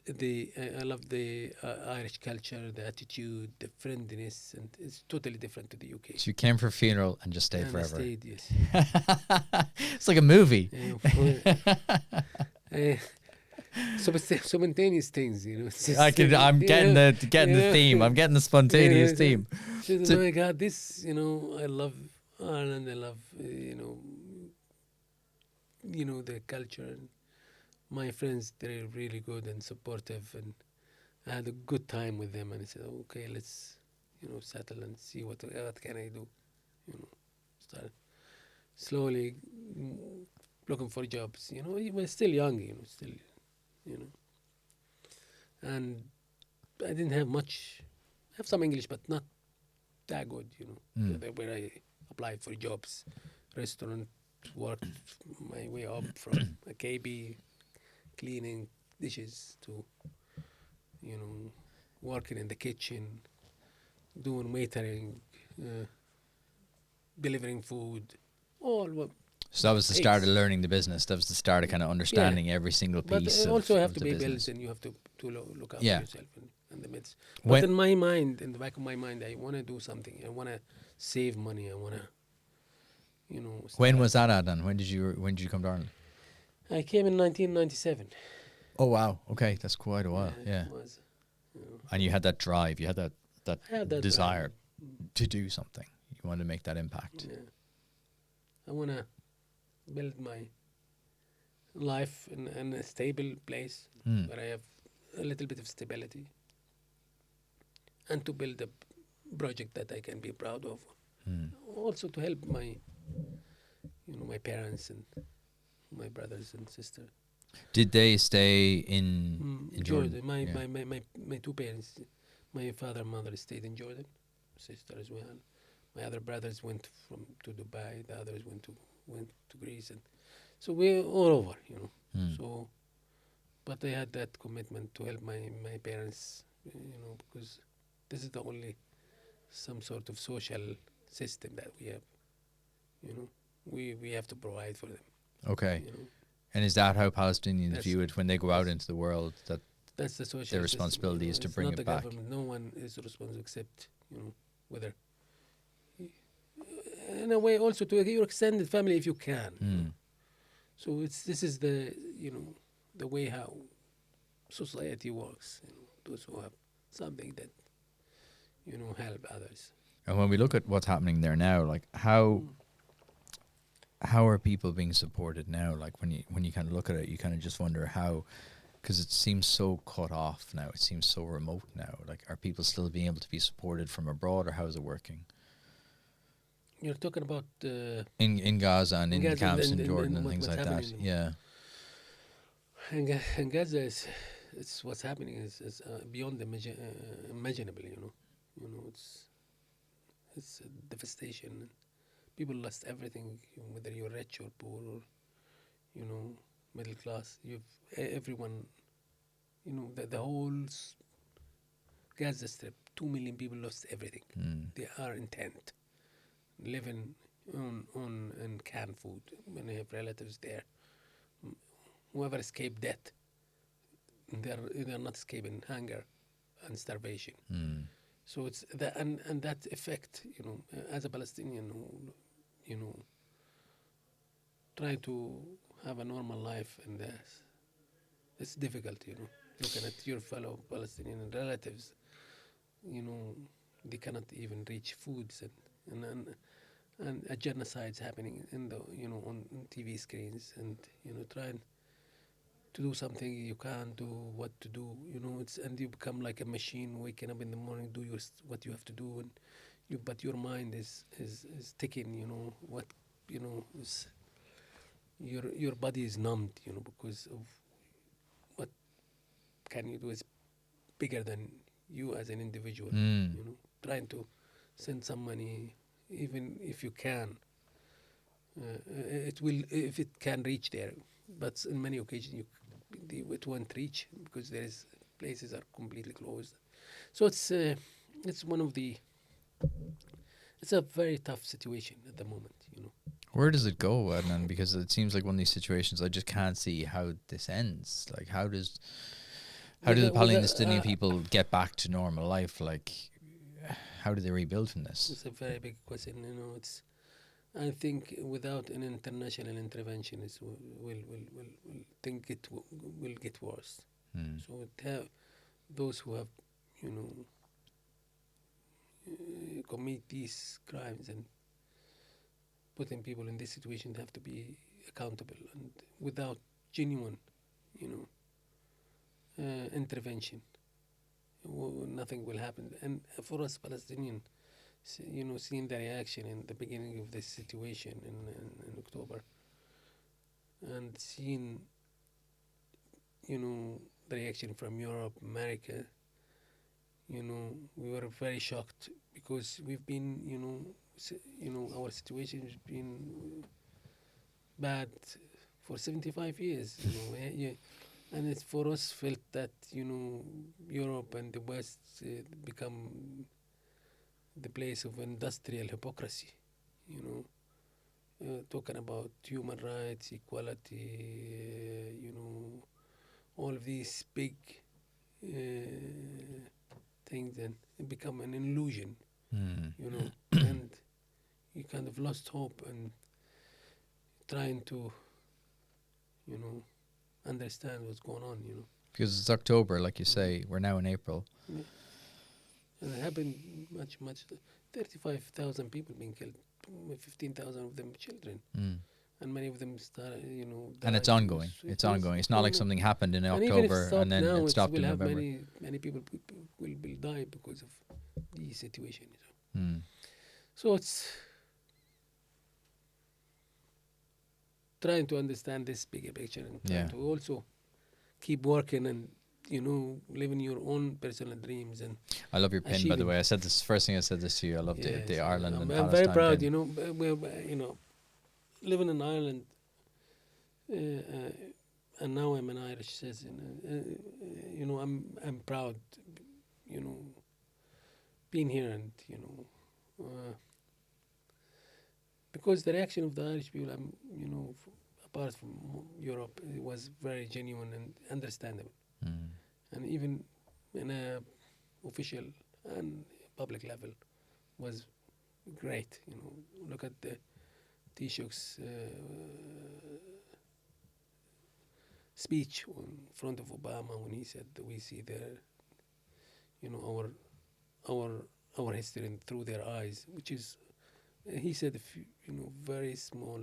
the Irish culture, the attitude, the friendliness, and it's totally different to the UK. So you came for a funeral and just stayed And forever. I stayed, yes. It's like a movie. Spontaneous things, It's just, I'm getting the theme. I'm getting the spontaneous Yeah, theme. Oh my God, this, I love Ireland. I love, the culture. And my friends, they're really good and supportive, and I had a good time with them. And I said, okay, let's, settle and see what can I do. Start slowly looking for jobs. We're still young. And I didn't have much. I have some English, but not that good. Where I applied for jobs, restaurant, worked my way up from a KB, cleaning dishes to, working in the kitchen, doing waitering, delivering food, all. So that was the start of learning the business. That was the start of kind of understanding every single piece. But also have of to the pay business. bills, and you have to look after Yeah. yourself in the midst. But in the back of my mind, I want to do something. I want to save money. I want to, When was that, Adnan? When did you come to Ireland? I came in 1997. Oh wow. Okay, that's quite a while. Yeah. It was, And you had that drive. You had that I had that desire drive. to do something. You wanted to make that impact. Yeah. I want to build my life in a stable place where I have a little bit of stability, and to build a project that I can be proud of. Also to help my parents and my brothers and sisters. Did they stay in Jordan? My, Yeah. my two parents, My father and mother stayed in Jordan, sister as well. My other brothers went to Dubai. The others went to Greece, and so we're all over, you know. Mm. So, but I had that commitment to help my parents, you know, because this is the only some sort of social system that we have. You know, we have to provide for them. Okay. You know, And is that how Palestinians That's- view it when they go out that's- into the world? That that's the social. Their system, responsibility is to it's bring not it the back. Government. No one is responsible except, you know, whether. In a way, also to your extended family if you can. mm. So this is the, you know, the way how society works. You know, those who have something that, you know, help others. And when we look at what's happening there now, like how are people being supported now? Like when you kind of look at it, you kind of just wonder how, because it seems so cut off now. It seems so remote now. Like, are people still being able to be supported from abroad, or how is it working? You're talking about In Gaza and in the Gaza camps and- in Jordan and what's things like that. happening. Yeah. in Gaza. It's what's happening is beyond imaginable. You know, it's a devastation. People lost everything, whether you're rich or poor or, you know, middle class. Everyone, you know, the whole Gaza Strip, 2 million people lost everything. Mm. They are in tent, living on and canned food. When I have relatives there, whoever escaped death, they're not escaping hunger and starvation. Mm. So it's that and that effect, you know, as a Palestinian who, you know, trying to have a normal life in this, it's difficult, you know. Looking at your fellow Palestinian relatives, you know, they cannot even reach foods and a genocide's happening in the, you know, on TV screens, and, you know, trying to do something you can't do, what to do, you know, and you become like a machine, waking up in the morning, do what you have to do, and but your mind is ticking, you know, what, you know, your body is numbed, you know, because of what can you do is bigger than you as an individual, Mm. you know, trying to send some money, even if you can, it will, if it can reach there, but in many occasions it won't reach because places are completely closed. So it's one of the, it's a very tough situation at the moment, you know. Where does it go, Adnan? Because it seems like one of these situations I just can't see how this ends. Like, how do the Palestinian people get back to normal life? Like, how do they rebuild from this? It's a very big question, you know. I think without an international intervention, will think it will get worse. Mm. So those who have, you know, commit these crimes and putting people in this situation have to be accountable, and without genuine, you know, intervention, nothing will happen. And for us Palestinians, you know, seeing the reaction in the beginning of this situation in October, and seeing, you know, the reaction from Europe, America, you know, we were very shocked because we've been, you know, our situation has been bad for 75 years, you know, and it's for us felt that, you know, Europe and the West become the place of industrial hypocrisy, you know, talking about human rights, equality, you know, all of these big things, and it become an illusion, you know, and you kind of lost hope and trying to, you know, understand what's going on, you know. Because it's October, like you say, we're now in April. Yeah. And it happened much, 35,000 people being killed, 15,000 of them children. Mm. And many of them started, you know. And it's died. ongoing. It's ongoing. It's not like something happened in And even if October stopped and then now, it stopped will in have November. many people will die because of the situation. You know. Mm. So it's trying to understand this bigger picture and trying to also keep working and living your own personal dreams and I love your pin, by the achieving. way. I said this first thing I said this to you. I love Yes, the Ireland and I'm very Palestine proud. pin. Living in Ireland, and now I'm an Irish citizen. I'm proud. You know, being here and because the reaction of the Irish people, apart from Europe, it was very genuine and understandable. Mm. And even in a official and public level was great. Look at the Taoiseach's speech in front of Obama when he said that we see our history through their eyes, which is he said a few, very small,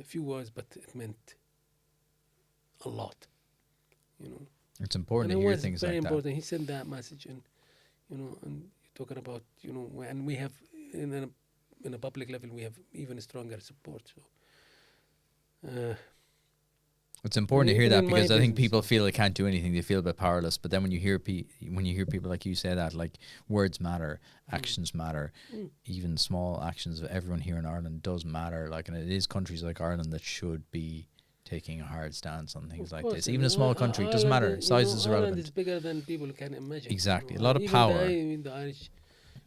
few words, but it meant a lot. It's important and to it hear was things very like important. He sent that message, and and talking about and we have in a public level we have even stronger support. So It's important to hear even that in my because I think business, people feel they can't do anything. They feel a bit powerless. But then when you hear people like you say that, like words matter, actions matter, even small actions of everyone here in Ireland does matter. Like, and it is countries like Ireland that should be taking a hard stance on things of like course, this. Even a small country, it doesn't Ireland, matter. Size is Ireland irrelevant. is bigger than people can imagine. Exactly. A lot of even power. The Irish,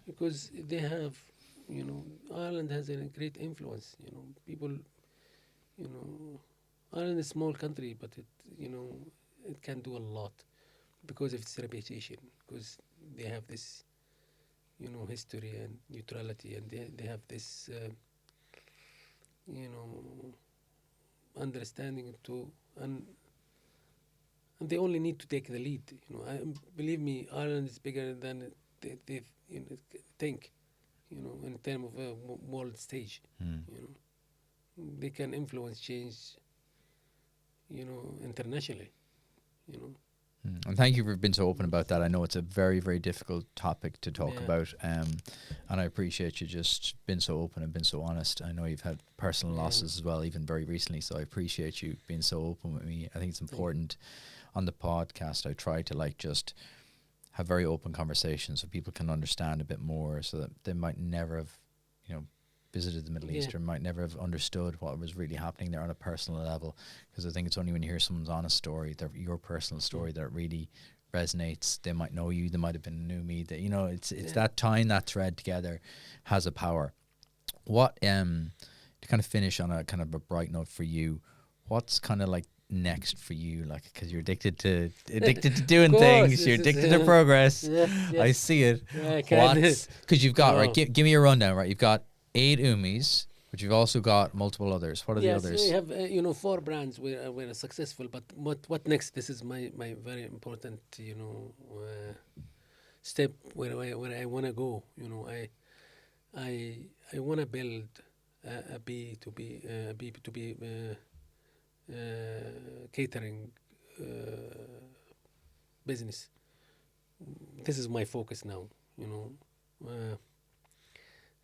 because they have, Ireland has a great influence. People, Ireland is a small country, but it can do a lot because of its reputation. Because they have this, history and neutrality, and they have this, understanding too, and they only need to take the lead. Believe me, Ireland is bigger than they think. In terms of a world stage, they can influence change. Internationally. And thank you for being so open about that. I know it's a very, very difficult topic to talk Yeah. about, and I appreciate you just being so open and being so honest. I know you've had personal losses as well, even very recently, so I appreciate you being so open with me. I think it's important on the podcast. I try to just have very open conversations so people can understand a bit more, so that they might never have, visited the Middle East or might never have understood what was really happening there on a personal level. Because I think it's only when you hear someone's honest story, your personal story, that it really resonates. They might know you, they might have been new me. That it's that tying that thread together has a power. What to kind of finish on a kind of a bright note for you, what's kind of like next for you, like, because you're addicted to doing things, you're addicted to progress. I see it. Because you've got right, give me a rundown. Right, you've got 8 Umis, but you've also got multiple others. What are the others? We have 4 brands where we're successful, but what next? This is my very important step where I want to go. I want to build a B2B catering business. This is my focus now.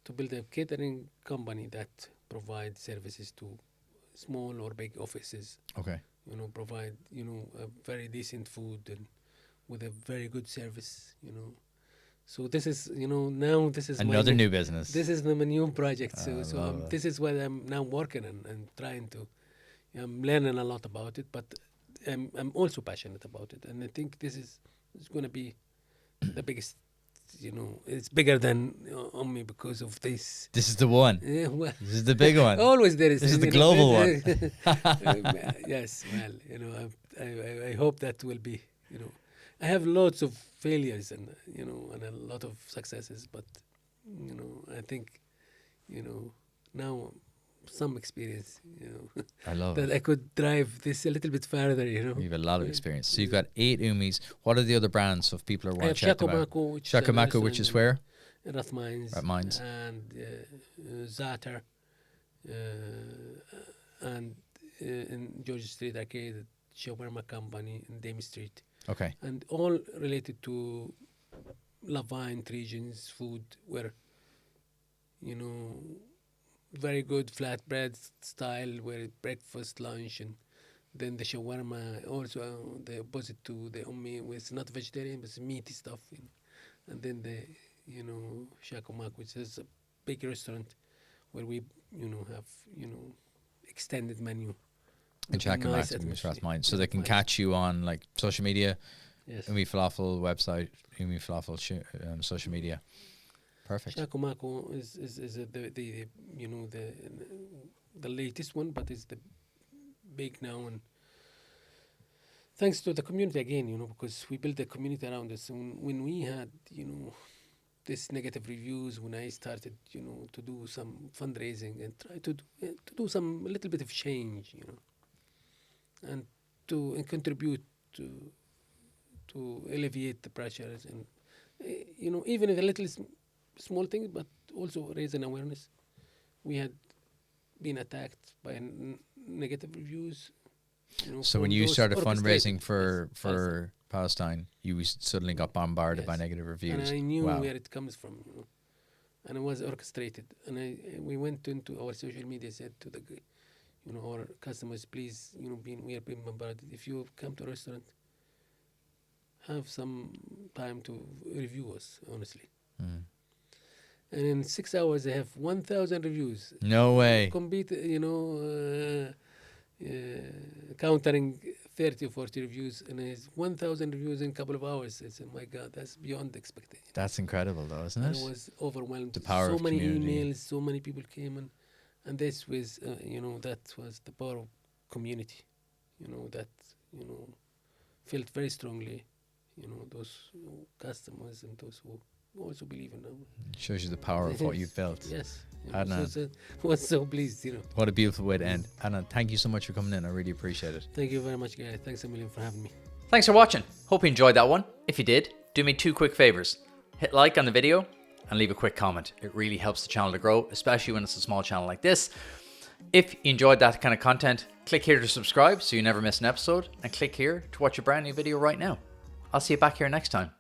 To build a catering company that provides services to small or big offices. Okay. Provide a very decent food and with a very good service. So this is now this is another new business. This is my new project. So this is what I'm now working on and trying to. I'm learning a lot about it, but I'm also passionate about it, and I think this is going to be the biggest. It's bigger than Umi because of this. This is the one. Yeah, well, this is the big one. Always there is. This is the global one. Yes, well, I hope that will be. I have lots of failures and and a lot of successes, but I think now some experience, I love that it. I could drive this a little bit further, You have a lot of experience. So you've got 8 Umis. What are the other brands, so if people are wanting to check them out? Shakamako, which is where? Rathmines. Rathmines. And Zatar. And in George Street Arcade, Shawarma Company in Dame Street. Okay. And all related to Levant regions food, where very good flatbread style, where breakfast, lunch, and Then the shawarma, also the opposite to the Umi, was not vegetarian, but it's meaty stuff. And then the, shakumak, which is a big restaurant where we, have, extended menu. And check them out. Mine. So they can catch you on like social media, Yes. Umi Falafel website, Umi Falafel social media. Perfect. Shakumako is the the latest one, but it's the big now, and thanks to the community again, because we built a community around us. When we had this negative reviews, when I started to do some fundraising and try to do some little bit of change, and to contribute to alleviate the pressures, and even if a little small thing, but also raise an awareness. We had been attacked by negative reviews. So when you started fundraising for Palestine, you suddenly got bombarded by negative reviews. And I knew where it comes from, and it was orchestrated. And we went into our social media, said to the our customers, please, we are being bombarded. If you come to a restaurant, have some time to review us, honestly. Mm. And in 6 hours, I have 1,000 reviews. No way. Countering 30 or 40 reviews, and it's 1,000 reviews in a couple of hours. I said, my God, that's beyond expectation. That's incredible, though, isn't it? I was overwhelmed. The power so of many community. emails, so many people came, and this was, that was the power of community. That felt very strongly. Those customers and those who also believe in them. Shows you the power of what you've built. Yes. Adnan. Was so pleased, What a beautiful way to end. Adnan, thank you so much for coming in. I really appreciate it. Thank you very much, guys. Thanks a million for having me. Thanks for watching. Hope you enjoyed that one. If you did, do me 2 quick favors. Hit like on the video and leave a quick comment. It really helps the channel to grow, especially when it's a small channel like this. If you enjoyed that kind of content, click here to subscribe so you never miss an episode, and click here to watch a brand new video right now. I'll see you back here next time.